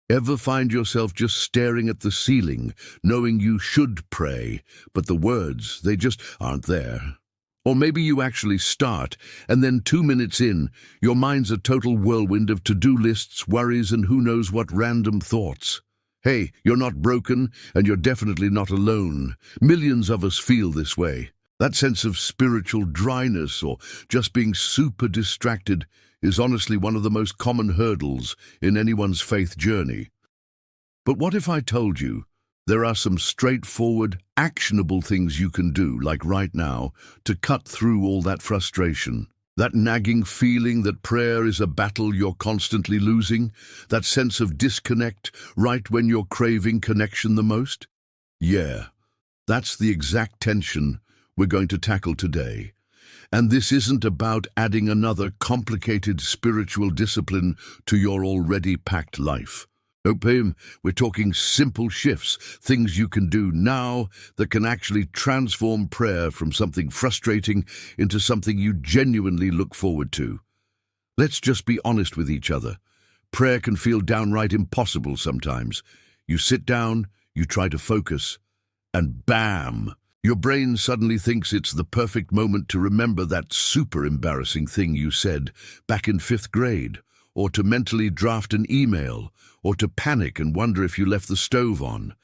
Ever find yourself just staring at the ceiling, knowing you should pray, but the words, they just aren't there? Or maybe you actually start, and then 2 minutes in, your mind's a total whirlwind of to-do lists, worries, and who knows what random thoughts. Hey, you're not broken, and you're definitely not alone. Millions of us feel this way. That sense of spiritual dryness or just being super distracted is honestly one of the most common hurdles in anyone's faith journey. But what if I told you there are some straightforward, actionable things you can do, like right now, to cut through all that frustration? That nagging feeling that prayer is a battle you're constantly losing? That sense of disconnect right when you're craving connection the most? Yeah, that's the exact tension we're going to tackle today. And this isn't about adding another complicated spiritual discipline to your already packed life. Nope, we're talking simple shifts, things you can do now that can actually transform prayer from something frustrating into something you genuinely look forward to. Let's just be honest with each other. Prayer can feel downright impossible sometimes. You sit down, you try to focus, and bam! Your brain suddenly thinks it's the perfect moment to remember that super embarrassing thing you said back in 5th grade, or to mentally draft an email, or to panic and wonder if you left the stove on.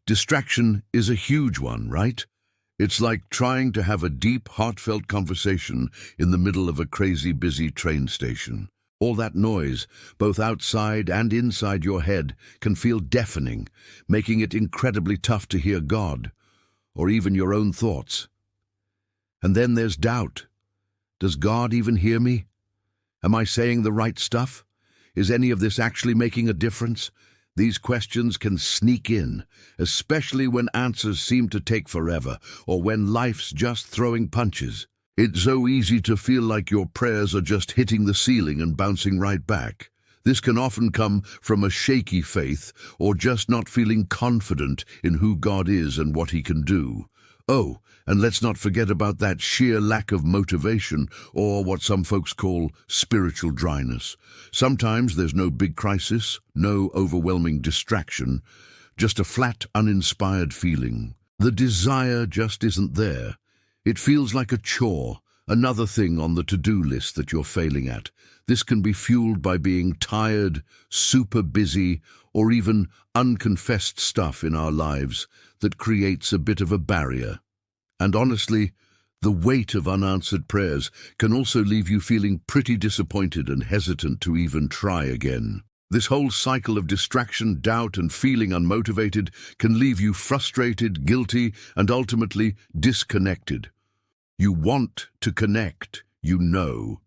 Distraction is a huge one, right? It's like trying to have a deep, heartfelt conversation in the middle of a crazy busy train station. All that noise, both outside and inside your head, can feel deafening, making it incredibly tough to hear God, or even your own thoughts. And then there's doubt. Does God even hear me? Am I saying the right stuff? Is any of this actually making a difference? These questions can sneak in, especially when answers seem to take forever, or when life's just throwing punches. It's so easy to feel like your prayers are just hitting the ceiling and bouncing right back. This can often come from a shaky faith or just not feeling confident in who God is and what He can do. Oh, and let's not forget about that sheer lack of motivation, or what some folks call spiritual dryness. Sometimes there's no big crisis, no overwhelming distraction, just a flat, uninspired feeling. The desire just isn't there. It feels like a chore, another thing on the to-do list that you're failing at. This can be fueled by being tired, super busy, or even unconfessed stuff in our lives that creates a bit of a barrier. And honestly, the weight of unanswered prayers can also leave you feeling pretty disappointed and hesitant to even try again. This whole cycle of distraction, doubt, and feeling unmotivated can leave you frustrated, guilty, and ultimately disconnected. You want to connect, you know.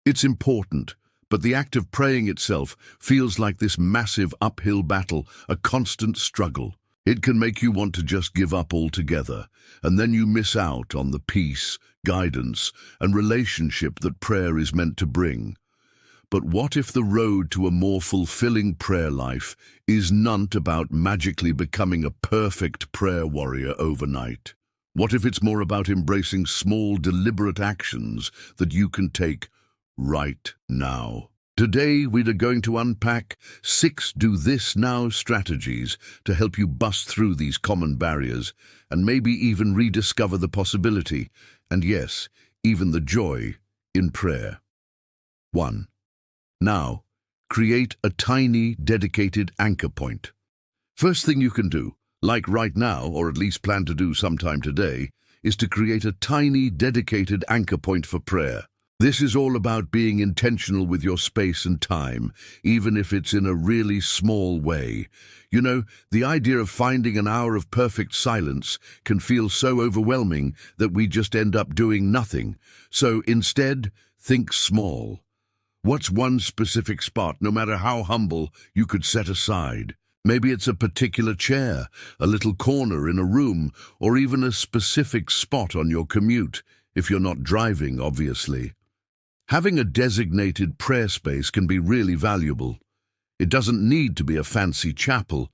It's important, but the act of praying itself feels like this massive uphill battle, a constant struggle. It can make you want to just give up altogether, and then you miss out on the peace, guidance, and relationship that prayer is meant to bring. But what if the road to a more fulfilling prayer life is not about magically becoming a perfect prayer warrior overnight? What if it's more about embracing small, deliberate actions that you can take right now? Today, we are going to unpack 6 do this now strategies to help you bust through these common barriers and maybe even rediscover the possibility, and yes, even the joy, in prayer. 1. Now, create a tiny, dedicated anchor point. First thing you can do, like right now, or at least plan to do sometime today, is to create a tiny, dedicated anchor point for prayer. This is all about being intentional with your space and time, even if it's in a really small way. You know, the idea of finding an hour of perfect silence can feel so overwhelming that we just end up doing nothing. So instead, think small. What's one specific spot, no matter how humble, you could set aside? Maybe it's a particular chair, a little corner in a room, or even a specific spot on your commute, if you're not driving, obviously. Having a designated prayer space can be really valuable. It doesn't need to be a fancy chapel.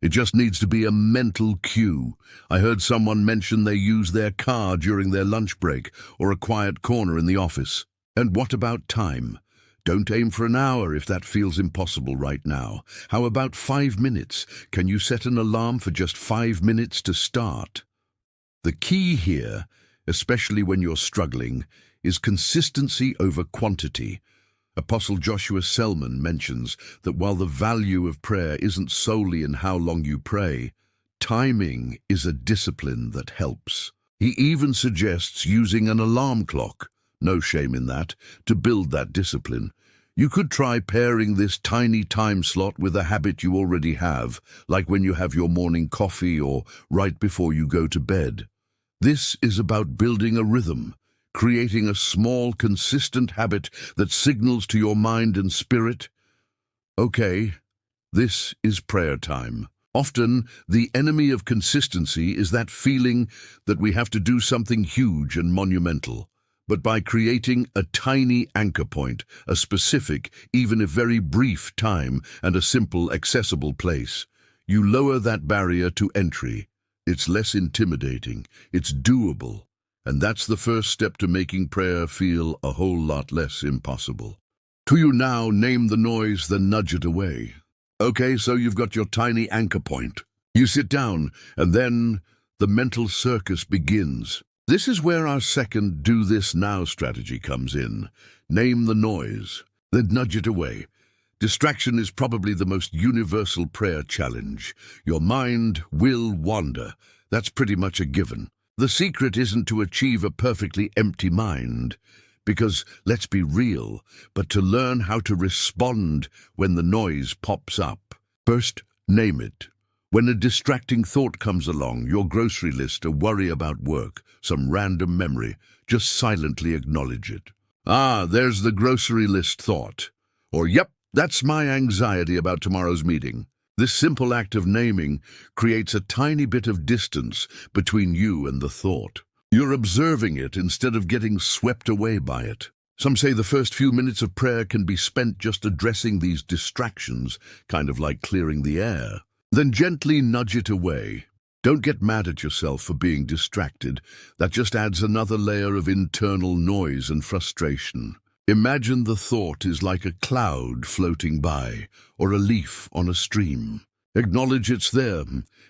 It just needs to be a mental cue. I heard someone mention they use their car during their lunch break or a quiet corner in the office. And what about time? Don't aim for an hour if that feels impossible right now. How about 5 minutes? Can you set an alarm for just 5 minutes to start? The key here, especially when you're struggling, is consistency over quantity. Apostle Joshua Selman mentions that while the value of prayer isn't solely in how long you pray, timing is a discipline that helps. He even suggests using an alarm clock, no shame in that, to build that discipline. You could try pairing this tiny time slot with a habit you already have, like when you have your morning coffee or right before you go to bed. This is about building a rhythm, creating a small, consistent habit that signals to your mind and spirit, okay, this is prayer time. Often, the enemy of consistency is that feeling that we have to do something huge and monumental. But by creating a tiny anchor point, a specific, even if very brief time, and a simple, accessible place, you lower that barrier to entry. It's less intimidating, it's doable, and that's the first step to making prayer feel a whole lot less impossible. To you now, name the noise, then nudge it away. Okay, so you've got your tiny anchor point. You sit down, and then the mental circus begins. This is where our second do this now strategy comes in. Name the noise, then nudge it away. Distraction is probably the most universal prayer challenge. Your mind will wander. That's pretty much a given. The secret isn't to achieve a perfectly empty mind, because, let's be real, but to learn how to respond when the noise pops up. First, name it. When a distracting thought comes along, your grocery list, a worry about work, some random memory, just silently acknowledge it. Ah, there's the grocery list thought. Or, yep, that's my anxiety about tomorrow's meeting. This simple act of naming creates a tiny bit of distance between you and the thought. You're observing it instead of getting swept away by it. Some say the first few minutes of prayer can be spent just addressing these distractions, kind of like clearing the air. Then gently nudge it away. Don't get mad at yourself for being distracted. That just adds another layer of internal noise and frustration. Imagine the thought is like a cloud floating by, or a leaf on a stream. Acknowledge it's there,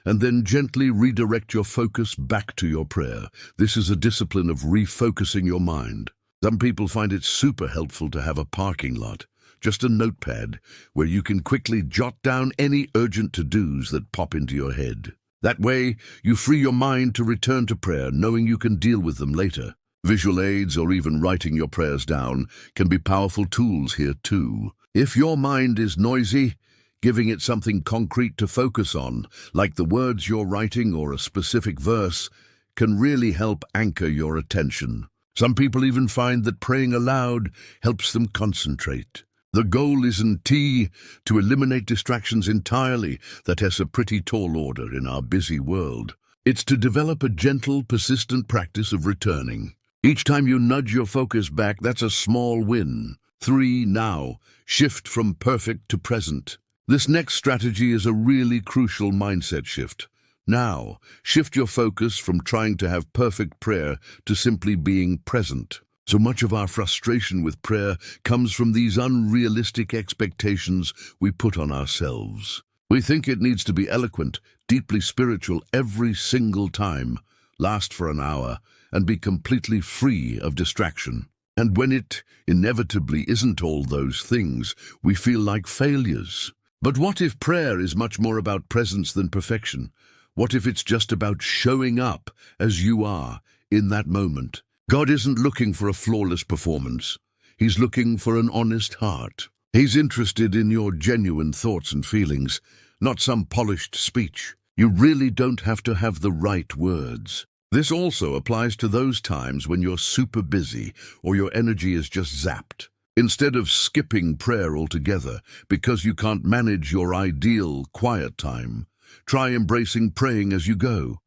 and then gently redirect your focus back to your prayer. This is a discipline of refocusing your mind. Some people find it super helpful to have a parking lot, just a notepad, where you can quickly jot down any urgent to-dos that pop into your head. That way, you free your mind to return to prayer, knowing you can deal with them later. Visual aids or even writing your prayers down can be powerful tools here too. If your mind is noisy, giving it something concrete to focus on, like the words you're writing or a specific verse, can really help anchor your attention. Some people even find that praying aloud helps them concentrate. The goal isn't to eliminate distractions entirely. That's a pretty tall order in our busy world. It's to develop a gentle, persistent practice of returning. Each time you nudge your focus back, that's a small win. 3. Now, shift from perfect to present. This next strategy is a really crucial mindset shift. Now, shift your focus from trying to have perfect prayer to simply being present. So much of our frustration with prayer comes from these unrealistic expectations we put on ourselves. We think it needs to be eloquent, deeply spiritual every single time, last for an hour, and be completely free of distraction. And when it inevitably isn't all those things, we feel like failures. But what if prayer is much more about presence than perfection? What if it's just about showing up as you are in that moment? God isn't looking for a flawless performance. He's looking for an honest heart. He's interested in your genuine thoughts and feelings, not some polished speech. You really don't have to have the right words. This also applies to those times when you're super busy or your energy is just zapped. Instead of skipping prayer altogether because you can't manage your ideal quiet time, try embracing praying as you go.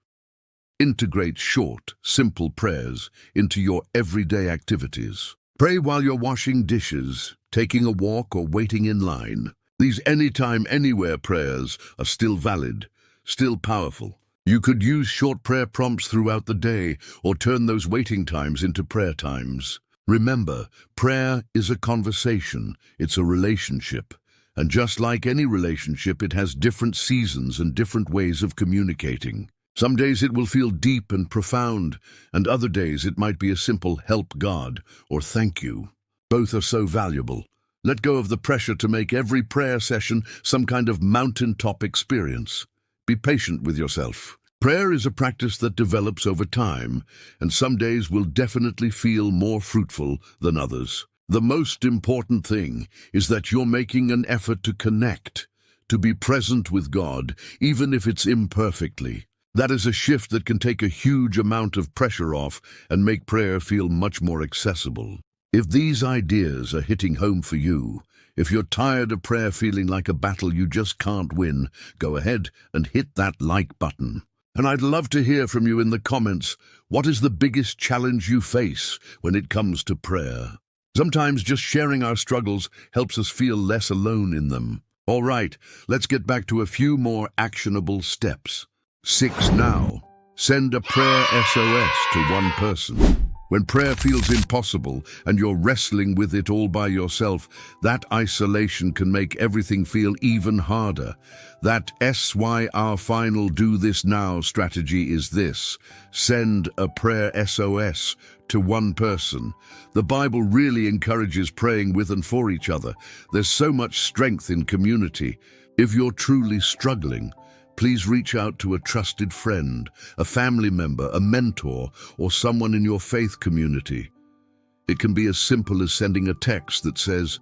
Integrate short, simple prayers into your everyday activities. Pray while you're washing dishes, taking a walk, or waiting in line. These anytime, anywhere prayers are still valid, still powerful. You could use short prayer prompts throughout the day or turn those waiting times into prayer times. Remember, prayer is a conversation, it's a relationship. And just like any relationship, it has different seasons and different ways of communicating. Some days it will feel deep and profound, and other days it might be a simple "help God" or "thank you." Both are so valuable. Let go of the pressure to make every prayer session some kind of mountaintop experience. Be patient with yourself. Prayer is a practice that develops over time, and some days will definitely feel more fruitful than others. The most important thing is that you're making an effort to connect, to be present with God, even if it's imperfectly. That is a shift that can take a huge amount of pressure off and make prayer feel much more accessible. If these ideas are hitting home for you, if you're tired of prayer feeling like a battle you just can't win, go ahead and hit that like button. And I'd love to hear from you in the comments. What is the biggest challenge you face when it comes to prayer? Sometimes just sharing our struggles helps us feel less alone in them. All right, let's get back to a few more actionable steps. 6 now. Send a prayer SOS to one person. When prayer feels impossible and you're wrestling with it all by yourself, that isolation can make everything feel even harder. That our final do this now strategy is this: send a prayer SOS to one person. The Bible really encourages praying with and for each other. There's so much strength in community. If you're truly struggling, please reach out to a trusted friend, a family member, a mentor, or someone in your faith community. It can be as simple as sending a text that says,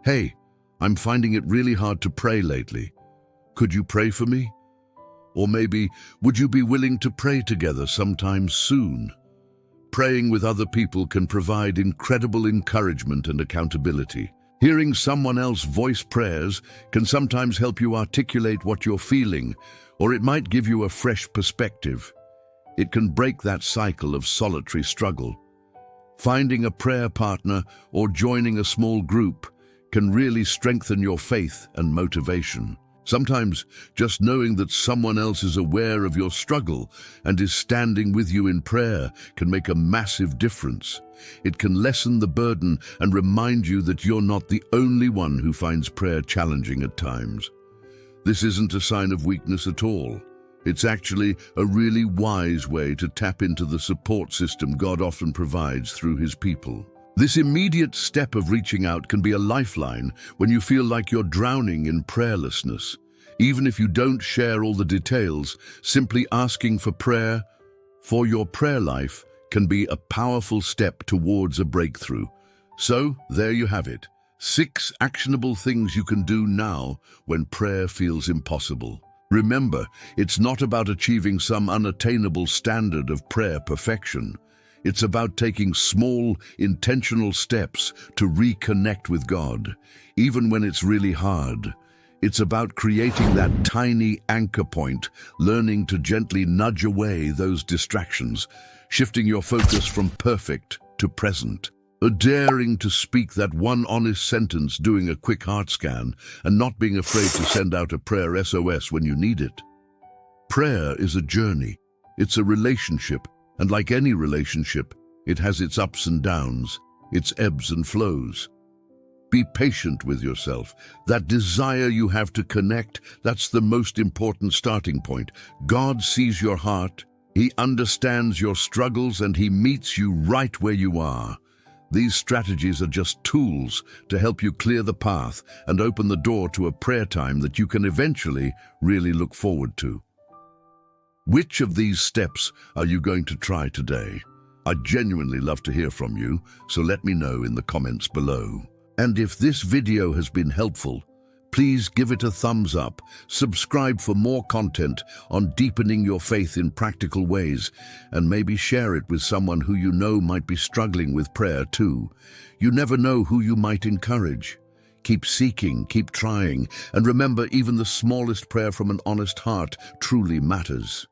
"Hey, I'm finding it really hard to pray lately. Could you pray for me?" Or maybe, "Would you be willing to pray together sometime soon?" Praying with other people can provide incredible encouragement and accountability. Hearing someone else voice prayers can sometimes help you articulate what you're feeling, or it might give you a fresh perspective. It can break that cycle of solitary struggle. Finding a prayer partner or joining a small group can really strengthen your faith and motivation. Sometimes just knowing that someone else is aware of your struggle and is standing with you in prayer can make a massive difference. It can lessen the burden and remind you that you're not the only one who finds prayer challenging at times. This isn't a sign of weakness at all. It's actually a really wise way to tap into the support system God often provides through His people. This immediate step of reaching out can be a lifeline when you feel like you're drowning in prayerlessness. Even if you don't share all the details, simply asking for prayer for your prayer life can be a powerful step towards a breakthrough. So, there you have it. 6 actionable things you can do now when prayer feels impossible. Remember, it's not about achieving some unattainable standard of prayer perfection. It's about taking small, intentional steps to reconnect with God, even when it's really hard. It's about creating that tiny anchor point, learning to gently nudge away those distractions, shifting your focus from perfect to present. Daring to speak that one honest sentence, doing a quick heart scan, and not being afraid to send out a prayer SOS when you need it. Prayer is a journey. It's a relationship. And like any relationship, it has its ups and downs, its ebbs and flows. Be patient with yourself. That desire you have to connect, that's the most important starting point. God sees your heart, He understands your struggles, and He meets you right where you are. These strategies are just tools to help you clear the path and open the door to a prayer time that you can eventually really look forward to. Which of these steps are you going to try today? I'd genuinely love to hear from you, so let me know in the comments below. And if this video has been helpful, please give it a thumbs up, subscribe for more content on deepening your faith in practical ways, and maybe share it with someone who you know might be struggling with prayer too. You never know who you might encourage. Keep seeking, keep trying, and remember, even the smallest prayer from an honest heart truly matters.